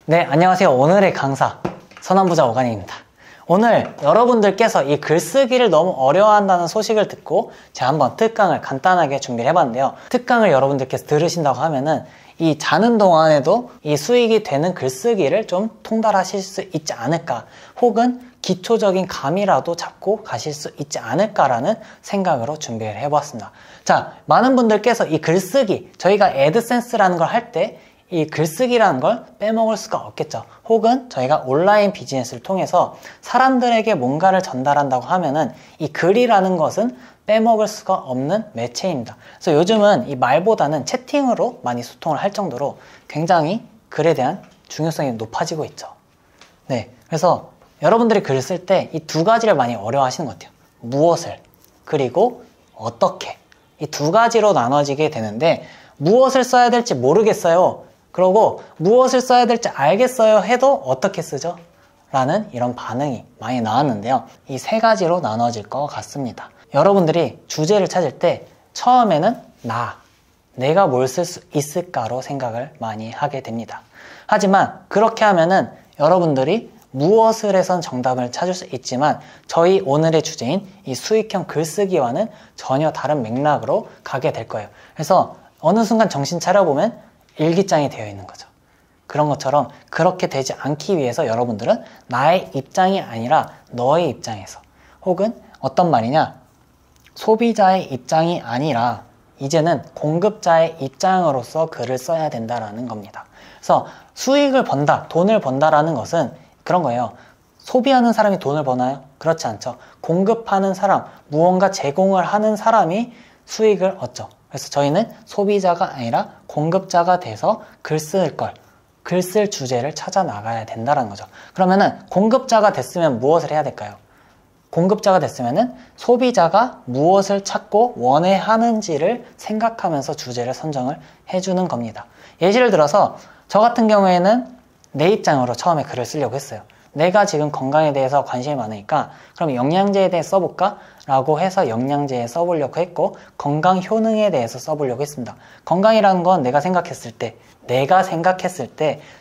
네, 안녕하세요. 오늘의 강사 선한부자 오간입니다. 오늘 여러분들께서 이 글쓰기를 너무 어려워한다는 소식을 듣고 제가 한번 특강을 간단하게 준비를 해봤는데요. 특강을 여러분들께서 들으신다고 하면은 이 자는 동안에도 이 수익이 되는 글쓰기를 좀 통달하실 수 있지 않을까, 혹은 기초적인 감이라도 잡고 가실 수 있지 않을까라는 생각으로 준비를 해보았습니다. 자, 많은 분들께서 이 글쓰기, 저희가 애드센스라는 걸 할 때 이 글쓰기라는 걸 빼먹을 수가 없겠죠. 혹은 저희가 온라인 비즈니스를 통해서 사람들에게 뭔가를 전달한다고 하면은 이 글이라는 것은 빼먹을 수가 없는 매체입니다. 그래서 요즘은 이 말보다는 채팅으로 많이 소통을 할 정도로 굉장히 글에 대한 중요성이 높아지고 있죠. 네, 그래서 여러분들이 글을 쓸 때 이 두 가지를 많이 어려워하시는 것 같아요. 무엇을, 그리고 어떻게, 이 두 가지로 나눠지게 되는데, 무엇을 써야 될지 모르겠어요, 그러고 무엇을 써야 될지 알겠어요 해도 어떻게 쓰죠? 라는 이런 반응이 많이 나왔는데요. 이 세 가지로 나눠질 것 같습니다. 여러분들이 주제를 찾을 때 처음에는 내가 뭘 쓸 수 있을까로 생각을 많이 하게 됩니다. 하지만 그렇게 하면은 여러분들이 무엇을 해선 정답을 찾을 수 있지만 저희 오늘의 주제인 이 수익형 글쓰기와는 전혀 다른 맥락으로 가게 될 거예요. 그래서 어느 순간 정신 차려보면 일기장이 되어 있는 거죠. 그런 것처럼 그렇게 되지 않기 위해서 여러분들은 나의 입장이 아니라 너의 입장에서, 혹은 어떤 말이냐, 소비자의 입장이 아니라 이제는 공급자의 입장으로서 글을 써야 된다라는 겁니다. 그래서 수익을 번다, 돈을 번다라는 것은 그런 거예요. 소비하는 사람이 돈을 버나요? 그렇지 않죠. 공급하는 사람, 무언가 제공을 하는 사람이 수익을 얻죠. 그래서 저희는 소비자가 아니라 공급자가 돼서 글 쓸 주제를 찾아 나가야 된다는 거죠. 그러면은 공급자가 됐으면 무엇을 해야 될까요? 공급자가 됐으면은 소비자가 무엇을 찾고 원해하는지를 생각하면서 주제를 선정을 해주는 겁니다. 예시를 들어서 저 같은 경우에는 내 입장으로 처음에 글을 쓰려고 했어요. 내가 지금 건강에 대해서 관심이 많으니까 그럼 영양제에 대해 써볼까? 라고 해서 영양제에 써보려고 했고, 건강 효능에 대해서 써보려고 했습니다. 건강이라는 건 내가 생각했을 때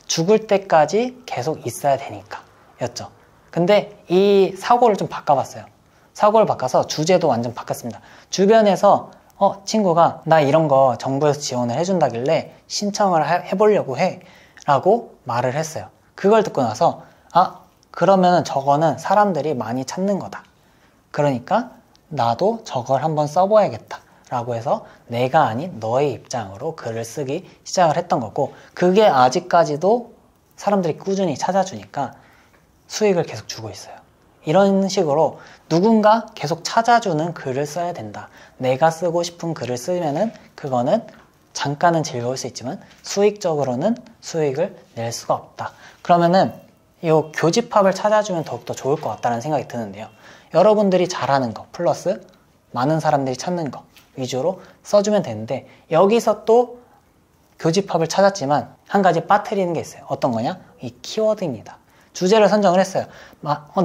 죽을 때까지 계속 있어야 되니까 였죠. 근데 이 사고를 좀 바꿔봤어요. 사고를 바꿔서 주제도 완전 바꿨습니다. 주변에서 친구가 나 이런 거 정부에서 지원을 해준다길래 신청을 해보려고 해 라고 말을 했어요. 그걸 듣고 나서 그러면 저거는 사람들이 많이 찾는 거다. 그러니까 나도 저걸 한번 써봐야겠다 라고 해서 내가 아닌 너의 입장으로 글을 쓰기 시작을 했던 거고, 그게 아직까지도 사람들이 꾸준히 찾아주니까 수익을 계속 주고 있어요. 이런 식으로 누군가 계속 찾아주는 글을 써야 된다. 내가 쓰고 싶은 글을 쓰면은 그거는 잠깐은 즐거울 수 있지만 수익적으로는 수익을 낼 수가 없다. 그러면은 이 교집합을 찾아주면 더욱더 좋을 것 같다는 생각이 드는데요. 여러분들이 잘하는 거 플러스 많은 사람들이 찾는 거 위주로 써주면 되는데, 여기서 또 교집합을 찾았지만 한 가지 빠뜨리는 게 있어요. 어떤 거냐? 이 키워드입니다. 주제를 선정을 했어요.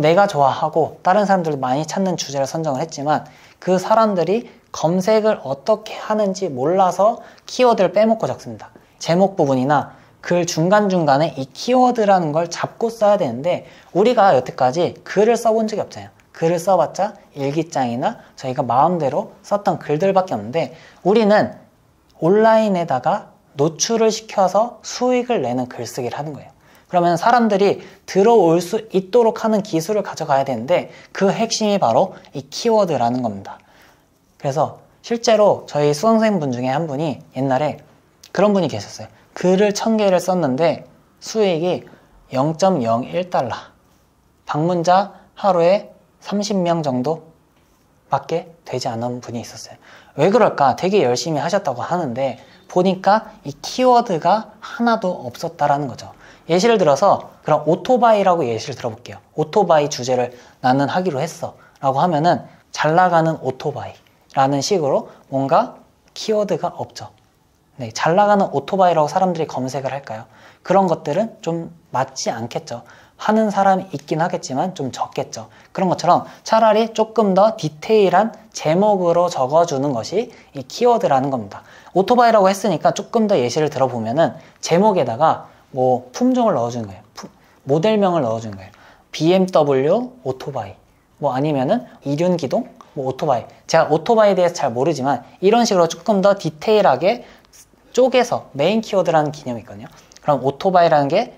내가 좋아하고 다른 사람들도 많이 찾는 주제를 선정을 했지만 그 사람들이 검색을 어떻게 하는지 몰라서 키워드를 빼먹고 적습니다. 제목 부분이나 글 중간중간에 이 키워드라는 걸 잡고 써야 되는데, 우리가 여태까지 글을 써본 적이 없잖아요. 글을 써봤자 일기장이나 저희가 마음대로 썼던 글들밖에 없는데, 우리는 온라인에다가 노출을 시켜서 수익을 내는 글쓰기를 하는 거예요. 그러면 사람들이 들어올 수 있도록 하는 기술을 가져가야 되는데, 그 핵심이 바로 이 키워드라는 겁니다. 그래서 실제로 저희 수강생분 중에 한 분이 옛날에 그런 분이 계셨어요. 글을 1000개를 썼는데 수익이 0.01달러, 방문자 하루에 30명 정도 밖에 되지 않은 분이 있었어요. 왜 그럴까? 되게 열심히 하셨다고 하는데 보니까 이 키워드가 하나도 없었다라는 거죠. 예시를 들어서 그럼 오토바이라고 예시를 들어볼게요. 오토바이 주제를 나는 하기로 했어 라고 하면은 잘 나가는 오토바이 라는 식으로 뭔가 키워드가 없죠. 네, 잘 나가는 오토바이라고 사람들이 검색을 할까요? 그런 것들은 좀 맞지 않겠죠. 하는 사람이 있긴 하겠지만 좀 적겠죠. 그런 것처럼 차라리 조금 더 디테일한 제목으로 적어주는 것이 이 키워드라는 겁니다. 오토바이라고 했으니까 조금 더 예시를 들어보면은 제목에다가 뭐 품종을 넣어주는 거예요. 모델명을 넣어주는 거예요. BMW 오토바이, 뭐 아니면은 이륜기동 뭐 오토바이. 제가 오토바이에 대해서 잘 모르지만 이런 식으로 조금 더 디테일하게 쪼개서 메인 키워드라는 개념이 있거든요. 그럼 오토바이라는 게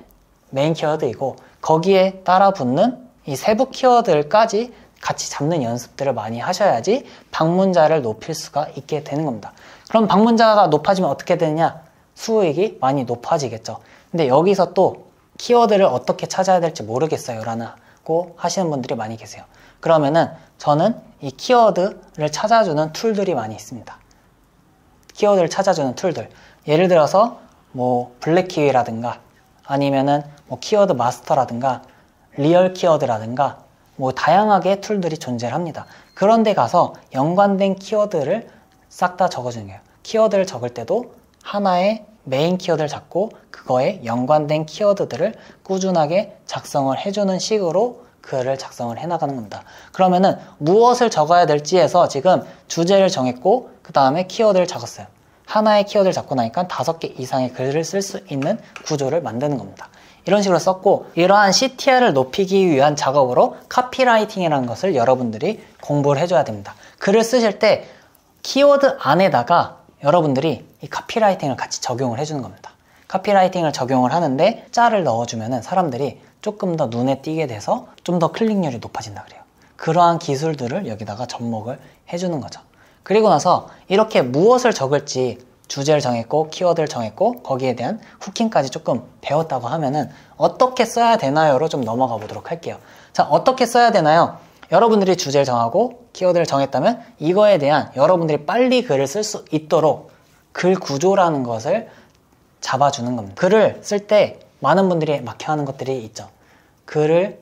메인 키워드이고 거기에 따라 붙는 이 세부 키워드까지 같이 잡는 연습들을 많이 하셔야지 방문자를 높일 수가 있게 되는 겁니다. 그럼 방문자가 높아지면 어떻게 되느냐? 수익이 많이 높아지겠죠. 근데 여기서 또 키워드를 어떻게 찾아야 될지 모르겠어요 라고 하시는 분들이 많이 계세요. 그러면은 저는 이 키워드를 찾아주는 툴들이 많이 있습니다. 키워드를 찾아주는 툴들. 예를 들어서 뭐 블랙키위라든가 아니면은 뭐 키워드 마스터라든가 리얼 키워드라든가 뭐 다양하게 툴들이 존재를 합니다. 그런 데 가서 연관된 키워드를 싹 다 적어주는 거예요. 키워드를 적을 때도 하나의 메인 키워드를 잡고 그거에 연관된 키워드들을 꾸준하게 작성을 해주는 식으로 글을 작성을 해나가는 겁니다. 그러면은 무엇을 적어야 될지 해서 지금 주제를 정했고 그 다음에 키워드를 적었어요. 하나의 키워드를 잡고 나니까 5개 이상의 글을 쓸 수 있는 구조를 만드는 겁니다. 이런 식으로 썼고 이러한 CTR을 높이기 위한 작업으로 카피라이팅이라는 것을 여러분들이 공부를 해줘야 됩니다. 글을 쓰실 때 키워드 안에다가 여러분들이 이 카피라이팅을 같이 적용을 해주는 겁니다. 카피라이팅을 적용을 하는데 짤을 넣어주면 사람들이 조금 더 눈에 띄게 돼서 좀 더 클릭률이 높아진다 그래요. 그러한 기술들을 여기다가 접목을 해주는 거죠. 그리고 나서 이렇게 무엇을 적을지 주제를 정했고 키워드를 정했고 거기에 대한 후킹까지 조금 배웠다고 하면은 어떻게 써야 되나요로 좀 넘어가 보도록 할게요. 자, 어떻게 써야 되나요? 여러분들이 주제를 정하고 키워드를 정했다면 이거에 대한 여러분들이 빨리 글을 쓸 수 있도록 글 구조라는 것을 잡아주는 겁니다. 글을 쓸 때 많은 분들이 막혀하는 것들이 있죠. 글을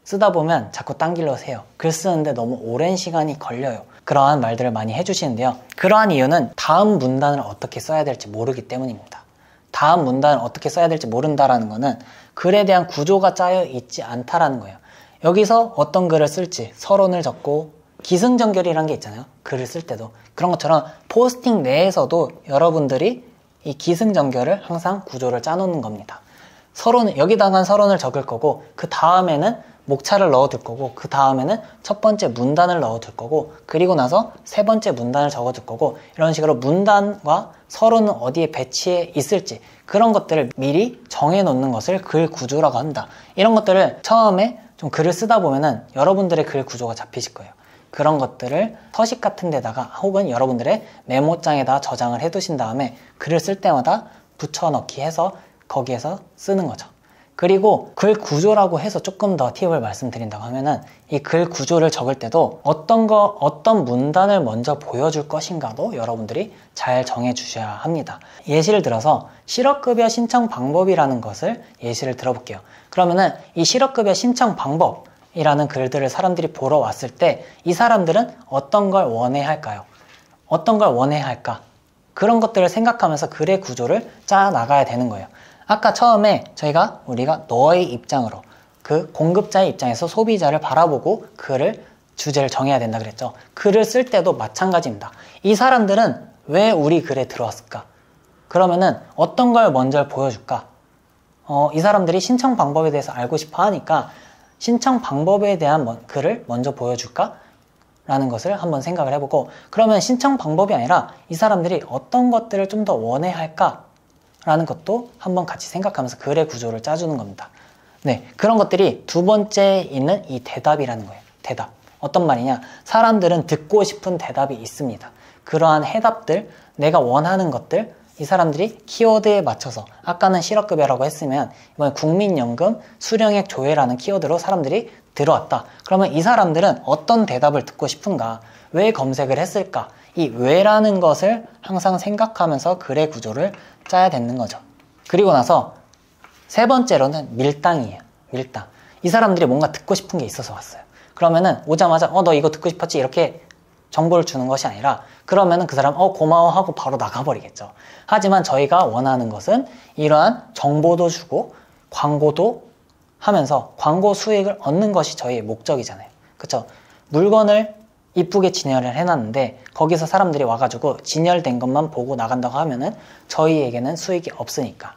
쓰다 보면 자꾸 딴 길로 새요. 글 쓰는데 너무 오랜 시간이 걸려요. 그러한 말들을 많이 해주시는데요. 그러한 이유는 다음 문단을 어떻게 써야 될지 모르기 때문입니다. 다음 문단을 어떻게 써야 될지 모른다라는 거는 글에 대한 구조가 짜여 있지 않다라는 거예요. 여기서 어떤 글을 쓸지 서론을 적고 기승전결이라는 게 있잖아요. 글을 쓸 때도 그런 것처럼 포스팅 내에서도 여러분들이 이 기승전결을 항상 구조를 짜놓는 겁니다. 서론은 여기다가 서론을 적을 거고 그 다음에는 목차를 넣어둘 거고 그 다음에는 첫 번째 문단을 넣어둘 거고 그리고 나서 세 번째 문단을 적어둘 거고 이런 식으로 문단과 서론은 어디에 배치해 있을지 그런 것들을 미리 정해 놓는 것을 글 구조라고 한다. 이런 것들을 처음에 좀 글을 쓰다 보면은 여러분들의 글 구조가 잡히실 거예요. 그런 것들을 서식 같은 데다가 혹은 여러분들의 메모장에다 저장을 해 두신 다음에 글을 쓸 때마다 붙여넣기 해서 거기에서 쓰는 거죠. 그리고 글 구조라고 해서 조금 더 팁을 말씀드린다고 하면은 이 글 구조를 적을 때도 어떤 문단을 먼저 보여줄 것인가도 여러분들이 잘 정해 주셔야 합니다. 예시를 들어서 실업급여 신청 방법이라는 것을 예시를 들어볼게요. 그러면은 이 실업급여 신청 방법이라는 글들을 사람들이 보러 왔을 때 이 사람들은 어떤 걸 원해야 할까요? 어떤 걸 원해야 할까? 그런 것들을 생각하면서 글의 구조를 짜 나가야 되는 거예요. 아까 처음에 우리가 너의 입장으로 그 공급자의 입장에서 소비자를 바라보고 글을 주제를 정해야 된다 그랬죠. 글을 쓸 때도 마찬가지입니다. 이 사람들은 왜 우리 글에 들어왔을까? 그러면은 어떤 걸 먼저 보여줄까? 이 사람들이 신청 방법에 대해서 알고 싶어 하니까 신청 방법에 대한 글을 먼저 보여줄까? 라는 것을 한번 생각을 해보고 그러면 신청 방법이 아니라 이 사람들이 어떤 것들을 좀 더 원해야 할까? 라는 것도 한번 같이 생각하면서 글의 구조를 짜주는 겁니다. 네, 그런 것들이 두 번째에 있는 이 대답이라는 거예요. 대답. 어떤 말이냐? 사람들은 듣고 싶은 대답이 있습니다. 그러한 해답들, 내가 원하는 것들, 이 사람들이 키워드에 맞춰서 아까는 실업급여라고 했으면 이번에 국민연금 수령액 조회라는 키워드로 사람들이 들어왔다. 그러면 이 사람들은 어떤 대답을 듣고 싶은가? 왜 검색을 했을까? 이 왜라는 것을 항상 생각하면서 글의 구조를 짜야 되는 거죠. 그리고 나서 세 번째로는 밀당이에요. 밀당. 이 사람들이 뭔가 듣고 싶은 게 있어서 왔어요. 그러면은 오자마자 너 이거 듣고 싶었지? 이렇게 정보를 주는 것이 아니라 그러면은 그 사람 고마워 하고 바로 나가버리겠죠. 하지만 저희가 원하는 것은 이러한 정보도 주고 광고도 하면서 광고 수익을 얻는 것이 저희의 목적이잖아요. 그쵸? 물건을 이쁘게 진열을 해놨는데 거기서 사람들이 와가지고 진열된 것만 보고 나간다고 하면은 저희에게는 수익이 없으니까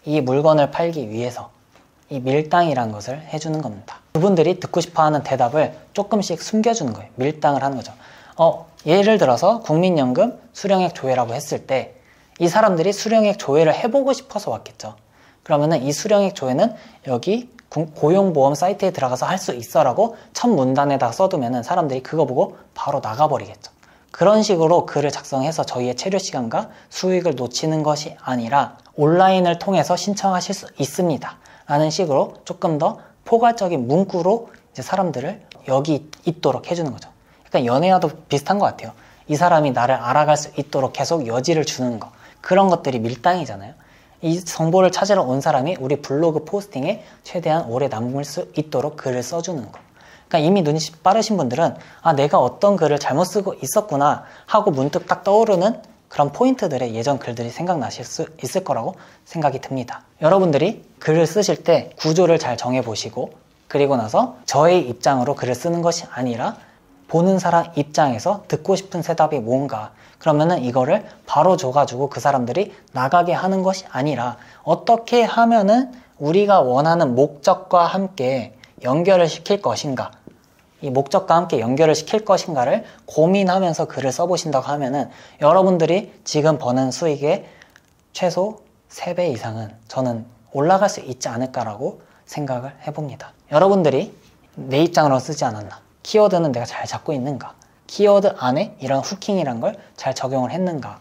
이 물건을 팔기 위해서 이 밀당이라는 것을 해주는 겁니다. 그분들이 듣고 싶어하는 대답을 조금씩 숨겨주는 거예요. 밀당을 하는 거죠. 예를 들어서 국민연금 수령액 조회라고 했을 때 이 사람들이 수령액 조회를 해보고 싶어서 왔겠죠. 그러면은 이 수령액 조회는 여기 고용보험 사이트에 들어가서 할 수 있어 라고 첫 문단에다 써두면은 사람들이 그거 보고 바로 나가버리겠죠. 그런 식으로 글을 작성해서 저희의 체류 시간과 수익을 놓치는 것이 아니라 온라인을 통해서 신청하실 수 있습니다 라는 식으로 조금 더 포괄적인 문구로 이제 사람들을 여기 있도록 해주는 거죠. 약간 연애와도 비슷한 것 같아요. 이 사람이 나를 알아갈 수 있도록 계속 여지를 주는 거, 그런 것들이 밀당이잖아요. 이 정보를 찾으러 온 사람이 우리 블로그 포스팅에 최대한 오래 남을 수 있도록 글을 써주는 거. 그러니까 이미 눈이 빠르신 분들은 내가 어떤 글을 잘못 쓰고 있었구나 하고 문득 딱 떠오르는 그런 포인트들의 예전 글들이 생각나실 수 있을 거라고 생각이 듭니다. 여러분들이 글을 쓰실 때 구조를 잘 정해보시고, 그리고 나서 저의 입장으로 글을 쓰는 것이 아니라 보는 사람 입장에서 듣고 싶은 대답이 뭔가, 그러면은 이거를 바로 줘가지고 그 사람들이 나가게 하는 것이 아니라 어떻게 하면은 우리가 원하는 목적과 함께 연결을 시킬 것인가, 이 목적과 함께 연결을 시킬 것인가를 고민하면서 글을 써보신다고 하면은 여러분들이 지금 버는 수익의 최소 3배 이상은 저는 올라갈 수 있지 않을까라고 생각을 해봅니다. 여러분들이 내 입장으로 쓰지 않았나, 키워드는 내가 잘 잡고 있는가, 키워드 안에 이런 후킹이란 걸 잘 적용을 했는가,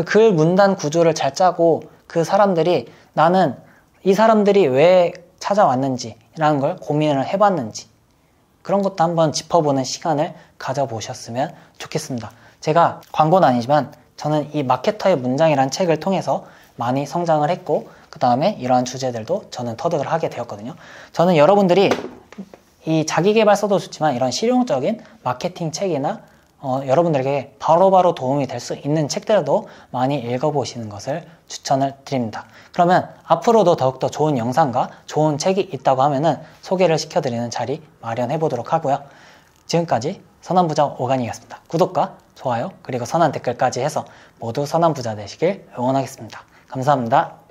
글 문단 구조를 잘 짜고 그 사람들이 나는 이 사람들이 왜 찾아왔는지 라는 걸 고민을 해봤는지, 그런 것도 한번 짚어보는 시간을 가져보셨으면 좋겠습니다. 제가 광고는 아니지만 저는 이 마케터의 문장이라는 책을 통해서 많이 성장을 했고, 그 다음에 이러한 주제들도 저는 터득을 하게 되었거든요. 저는 여러분들이 이 자기계발서도 좋지만 이런 실용적인 마케팅 책이나 여러분들에게 바로바로 도움이 될 수 있는 책들도 많이 읽어보시는 것을 추천을 드립니다. 그러면 앞으로도 더욱더 좋은 영상과 좋은 책이 있다고 하면은 소개를 시켜드리는 자리 마련해 보도록 하고요. 지금까지 선한부자 오간이었습니다. 구독과 좋아요 그리고 선한 댓글까지 해서 모두 선한 부자 되시길 응원하겠습니다. 감사합니다.